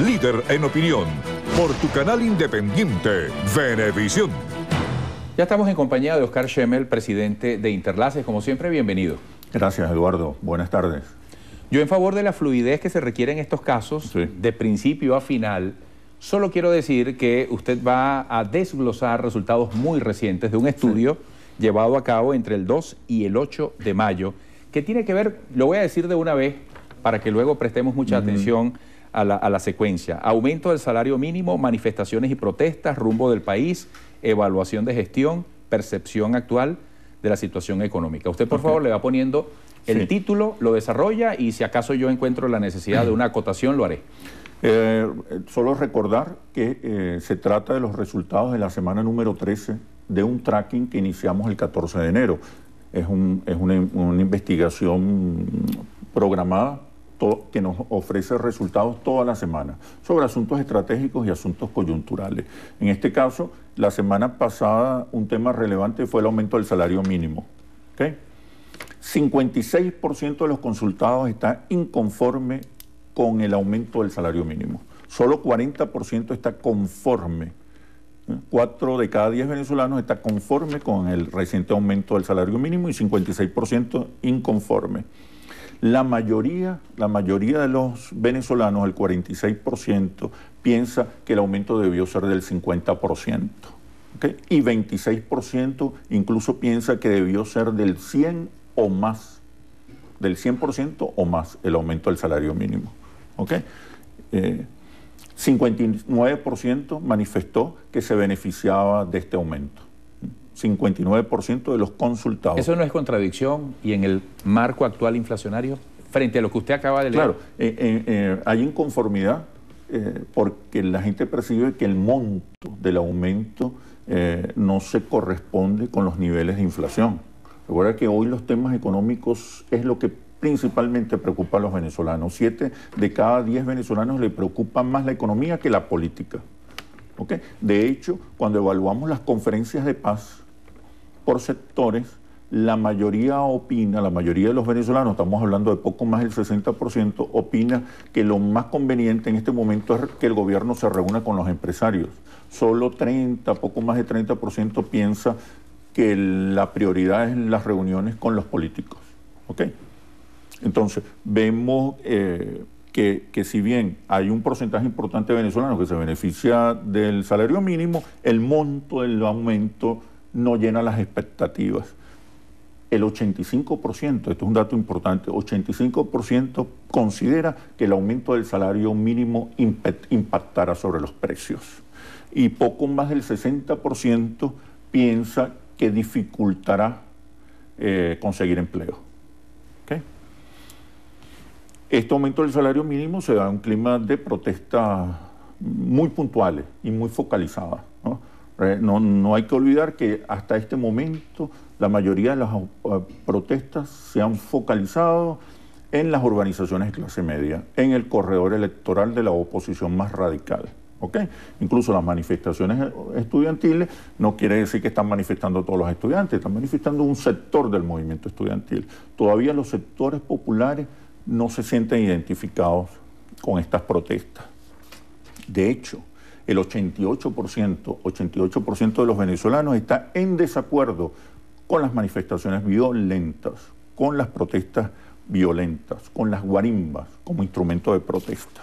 líder en opinión, por tu canal independiente, Venevisión. Ya estamos en compañía de Oscar Schemmel, presidente de Interlaces. Como siempre, bienvenido. Gracias, Eduardo. Buenas tardes. Yo, en favor de la fluidez que se requiere en estos casos, sí, de principio a final, solo quiero decir que usted va a desglosar resultados muy recientes de un estudio llevado a cabo entre el 2 y el 8 de mayo, que tiene que ver, lo voy a decir de una vez, para que luego prestemos mucha atención a la secuencia. Aumento del salario mínimo, manifestaciones y protestas, rumbo del país, evaluación de gestión, percepción actual de la situación económica. Usted, por favor, le va poniendo el título, lo desarrolla y si acaso yo encuentro la necesidad de una acotación, lo haré. Solo recordar que se trata de los resultados de la semana número 13 de un tracking que iniciamos el 14 de enero. Es una investigación programada que nos ofrece resultados toda la semana sobre asuntos estratégicos y asuntos coyunturales. En este caso, la semana pasada un tema relevante fue el aumento del salario mínimo. 56% de los consultados está inconforme con el aumento del salario mínimo. Solo 40% está conforme. 4 de cada 10 venezolanos está conforme con el reciente aumento del salario mínimo y 56% inconforme. La mayoría de los venezolanos, el 46%, piensa que el aumento debió ser del 50%. Y 26% incluso piensa que debió ser del 100% o más, del 100% o más el aumento del salario mínimo. 59% manifestó que se beneficiaba de este aumento. 59% de los consultados. ¿Eso no es contradicción y en el marco actual inflacionario frente a lo que usted acaba de leer? Claro, hay inconformidad porque la gente percibe que el monto del aumento no se corresponde con los niveles de inflación. Recuerda que hoy los temas económicos es lo que principalmente preocupa a los venezolanos. 7 de cada 10 venezolanos le preocupa más la economía que la política. De hecho, cuando evaluamos las conferencias de paz por sectores, la mayoría de los venezolanos, estamos hablando de poco más del 60%, opina que lo más conveniente en este momento es que el gobierno se reúna con los empresarios. Solo poco más de 30% piensa que la prioridad es las reuniones con los políticos. Entonces, vemos que si bien hay un porcentaje importante de venezolanos que se beneficia del salario mínimo, el monto del aumento no llena las expectativas. El 85%, esto es un dato importante, 85% considera que el aumento del salario mínimo impactará sobre los precios. Y poco más del 60% piensa que dificultará conseguir empleo. Este aumento del salario mínimo se da en un clima de protestas muy puntuales y muy focalizadas. No hay que olvidar que hasta este momento la mayoría de las protestas se han focalizado en las urbanizaciones de clase media, en el corredor electoral de la oposición más radical. Incluso las manifestaciones estudiantiles no quiere decir que están manifestando todos los estudiantes, están manifestando un sector del movimiento estudiantil. Todavía los sectores populares no se sienten identificados con estas protestas. De hecho, el 88% de los venezolanos está en desacuerdo con las manifestaciones violentas, con las protestas violentas, con las guarimbas como instrumento de protesta.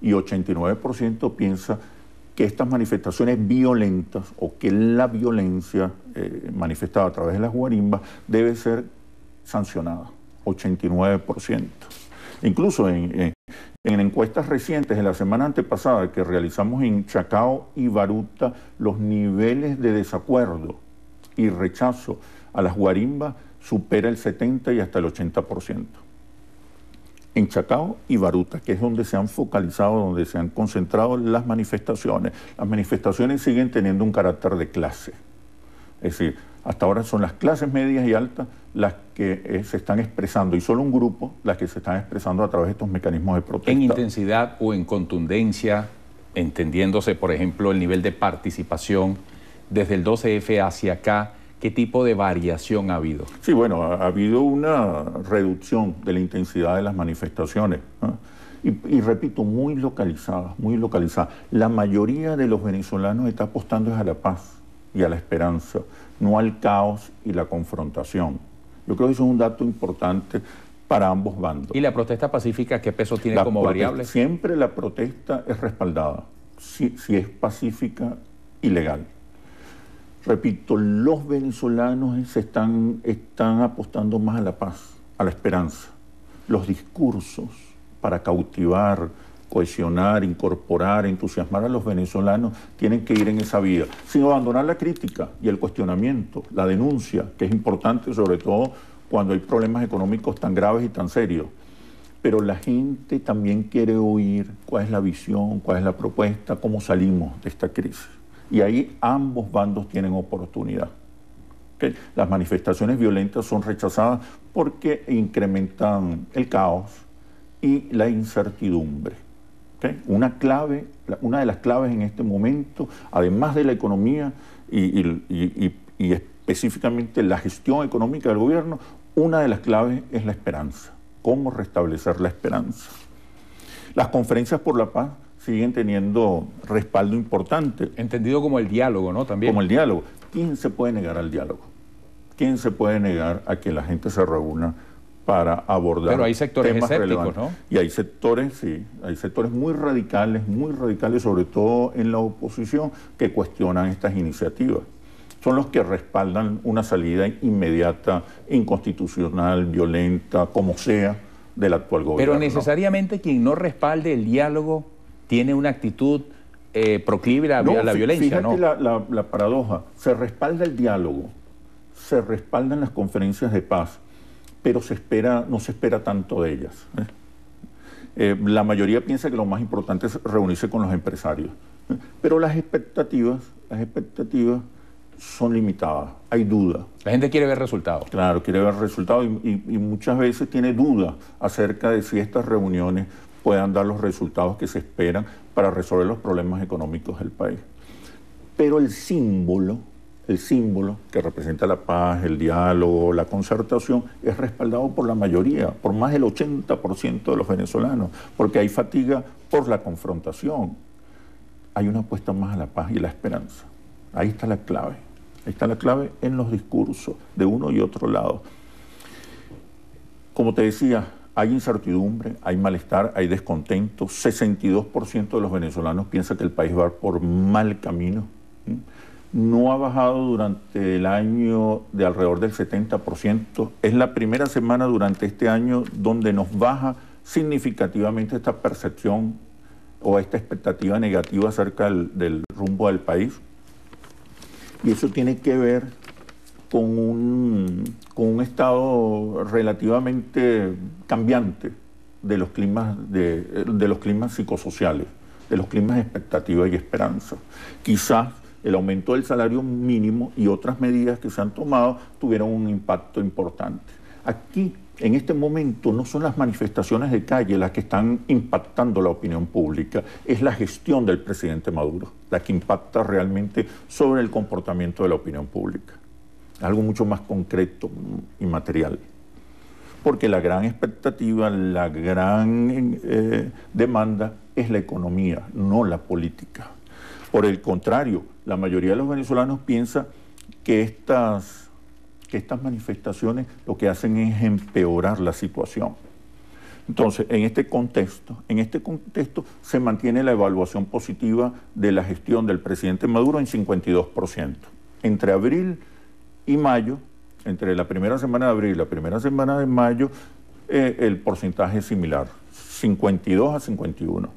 Y 89% piensa que estas manifestaciones violentas o que la violencia manifestada a través de las guarimbas debe ser sancionada. 89%. Incluso en encuestas recientes de la semana antepasada que realizamos en Chacao y Baruta, los niveles de desacuerdo y rechazo a las guarimbas supera el 70 y hasta el 80%. En Chacao y Baruta, que es donde se han focalizado, donde se han concentrado las manifestaciones siguen teniendo un carácter de clase. Es decir, hasta ahora son las clases medias y altas las que se están expresando, y solo un grupo las que se están expresando a través de estos mecanismos de protesta. ¿En intensidad o en contundencia, entendiéndose, por ejemplo, el nivel de participación desde el 12F hacia acá, qué tipo de variación ha habido? Sí, bueno, ha habido una reducción de la intensidad de las manifestaciones, ¿no? Y repito, muy localizadas, muy localizadas. La mayoría de los venezolanos está apostando a la paz y a la esperanza, no al caos y la confrontación. Yo creo que eso es un dato importante para ambos bandos. ¿Y la protesta pacífica qué peso tiene como variable? Siempre la protesta es respaldada, si es pacífica y legal. Repito, los venezolanos están apostando más a la paz, a la esperanza. Los discursos para cautivar, cohesionar, incorporar, entusiasmar a los venezolanos tienen que ir en esa vía, sin abandonar la crítica y el cuestionamiento, la denuncia, que es importante sobre todo cuando hay problemas económicos tan graves y tan serios. Pero la gente también quiere oír cuál es la visión, cuál es la propuesta, cómo salimos de esta crisis. Y ahí ambos bandos tienen oportunidad. ¿Okay? Las manifestaciones violentas son rechazadas porque incrementan el caos y la incertidumbre. ¿Okay? Una de las claves en este momento, además de la economía y específicamente la gestión económica del gobierno, una de las claves es la esperanza. ¿Cómo restablecer la esperanza? Las conferencias por la paz siguen teniendo respaldo importante. Entendido como el diálogo, ¿no? También. Como el diálogo. ¿Quién se puede negar al diálogo? ¿Quién se puede negar a que la gente se reúna para abordar? Pero hay sectores temas escépticos, relevantes? ¿no? Y hay sectores, sí, hay sectores muy radicales, sobre todo en la oposición, que cuestionan estas iniciativas. Son los que respaldan una salida inmediata, inconstitucional, violenta, como sea, del actual gobierno. Pero necesariamente quien no respalde el diálogo tiene una actitud proclive a la violencia, ¿no? Fíjate la paradoja. Se respalda el diálogo, se respaldan las conferencias de paz, pero no se espera tanto de ellas. La mayoría piensa que lo más importante es reunirse con los empresarios. Pero las expectativas son limitadas, hay duda. La gente quiere ver resultados. Claro, quiere ver resultados y muchas veces tiene dudas acerca de si estas reuniones puedan dar los resultados que se esperan para resolver los problemas económicos del país. Pero el símbolo que representa la paz, el diálogo, la concertación, es respaldado por la mayoría, por más del 80% de los venezolanos, porque hay fatiga por la confrontación. Hay una apuesta más a la paz y la esperanza. Ahí está la clave. Ahí está la clave en los discursos de uno y otro lado. Como te decía, hay incertidumbre, hay malestar, hay descontento. 62% de los venezolanos piensan que el país va por mal camino. No ha bajado durante el año de alrededor del 70%. Es la primera semana durante este año donde nos baja significativamente esta percepción o esta expectativa negativa acerca del rumbo del país. Y eso tiene que ver con un estado relativamente cambiante de los climas, de los climas psicosociales, de los climas de expectativa y esperanza. Quizás el aumento del salario mínimo y otras medidas que se han tomado tuvieron un impacto importante. Aquí, en este momento, no son las manifestaciones de calle las que están impactando la opinión pública, es la gestión del presidente Maduro la que impacta realmente sobre el comportamiento de la opinión pública. Algo mucho más concreto y material. Porque la gran expectativa, la gran demanda es la economía, no la política. Por el contrario, la mayoría de los venezolanos piensa que estas manifestaciones lo que hacen es empeorar la situación. Entonces, en este contexto se mantiene la evaluación positiva de la gestión del presidente Maduro en 52%. Entre abril y mayo, entre la primera semana de abril y la primera semana de mayo, el porcentaje es similar, 52 a 51.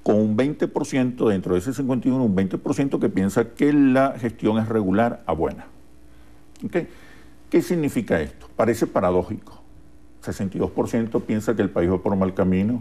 Con un 20%, dentro de ese 51, un 20% que piensa que la gestión es regular a buena. ¿Okay? ¿Qué significa esto? Parece paradójico. 62% piensa que el país va por mal camino.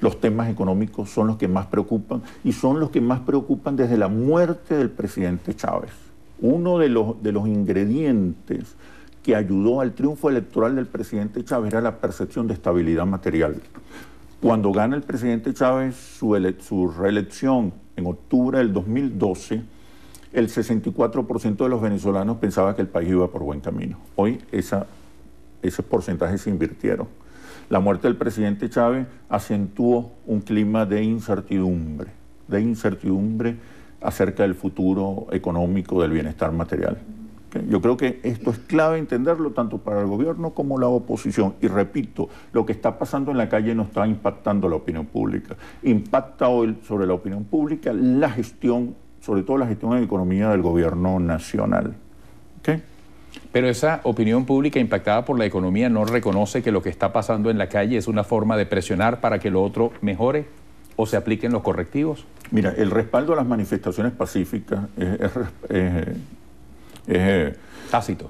Los temas económicos son los que más preocupan y son los que más preocupan desde la muerte del presidente Chávez. Uno de los ingredientes que ayudó al triunfo electoral del presidente Chávez era la percepción de estabilidad material. Cuando gana el presidente Chávez su reelección en octubre del 2012, el 64% de los venezolanos pensaba que el país iba por buen camino. Hoy ese porcentaje se invirtieron. La muerte del presidente Chávez acentuó un clima de incertidumbre acerca del futuro económico, del bienestar material. Yo creo que esto es clave entenderlo tanto para el gobierno como la oposición. Y repito, lo que está pasando en la calle no está impactando la opinión pública. Impacta hoy sobre la opinión pública la gestión, sobre todo la gestión en economía del gobierno nacional. ¿Okay? Pero esa opinión pública impactada por la economía no reconoce que lo que está pasando en la calle es una forma de presionar para que lo otro mejore o se apliquen los correctivos. Mira, el respaldo a las manifestaciones pacíficas tácito.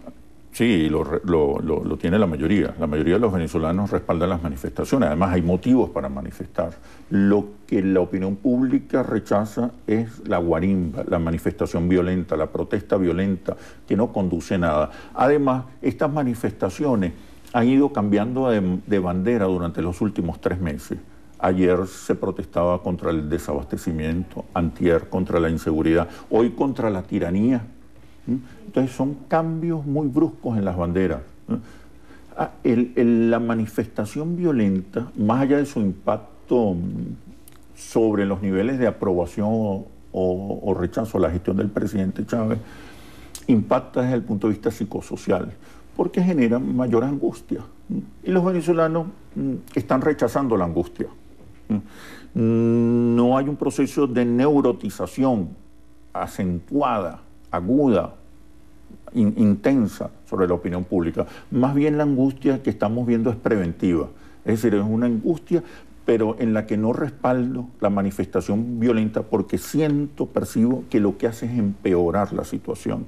Sí, lo tiene la mayoría. La mayoría de los venezolanos respaldan las manifestaciones. Además, hay motivos para manifestar. Lo que la opinión pública rechaza es la guarimba, la manifestación violenta, la protesta violenta, que no conduce a nada. Además, estas manifestaciones han ido cambiando de bandera durante los últimos 3 meses. Ayer se protestaba contra el desabastecimiento, antier contra la inseguridad, hoy contra la tiranía. Entonces son cambios muy bruscos en las banderas. La manifestación violenta, más allá de su impacto sobre los niveles de aprobación o rechazo a la gestión del presidente Chávez, impacta desde el punto de vista psicosocial, porque genera mayor angustia. Y los venezolanos están rechazando la angustia. No hay un proceso de neurotización acentuada, aguda, intensa sobre la opinión pública. Más bien la angustia que estamos viendo es preventiva. Es decir, es una angustia, pero en la que no respaldo la manifestación violenta porque percibo que lo que hace es empeorar la situación.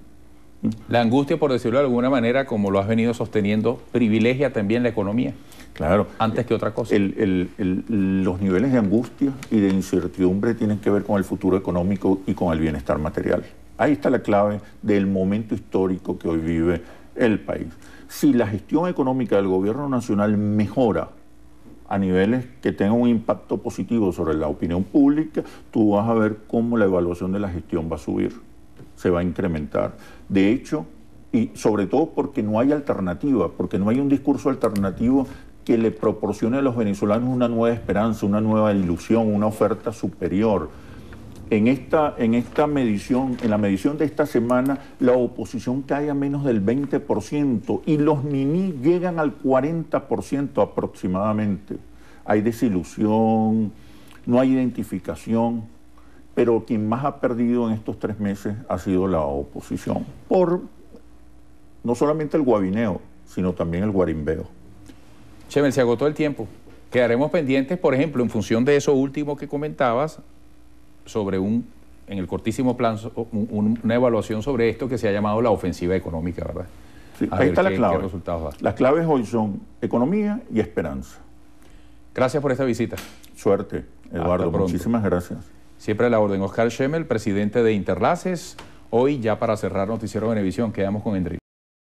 La angustia, por decirlo de alguna manera, como lo has venido sosteniendo, privilegia también la economía. Claro. Antes que otra cosa. Los niveles de angustia y de incertidumbre tienen que ver con el futuro económico y con el bienestar material. Ahí está la clave del momento histórico que hoy vive el país. Si la gestión económica del gobierno nacional mejora a niveles que tengan un impacto positivo sobre la opinión pública, tú vas a ver cómo la evaluación de la gestión va a subir, se va a incrementar. De hecho, y sobre todo porque no hay alternativa, porque no hay un discurso alternativo que le proporcione a los venezolanos una nueva esperanza, una nueva ilusión, una oferta superior. En esta medición, en la medición de esta semana, la oposición cae a menos del 20% y los niní llegan al 40% aproximadamente. Hay desilusión, no hay identificación, pero quien más ha perdido en estos 3 meses ha sido la oposición, por no solamente el guabineo, sino también el guarimbeo. Chemel, se agotó el tiempo. Quedaremos pendientes, por ejemplo, en función de eso último que comentabas, sobre en el cortísimo plazo, una evaluación sobre esto que se ha llamado la ofensiva económica, ¿verdad? Sí, ahí está la clave. ¿Qué resultados da? Las claves hoy son economía y esperanza. Gracias por esta visita. Suerte, Eduardo. Muchísimas gracias. Siempre a la orden. Oscar Chemel, presidente de Interlaces. Hoy, ya para cerrar Noticiero Venevisión, quedamos con entrevistas.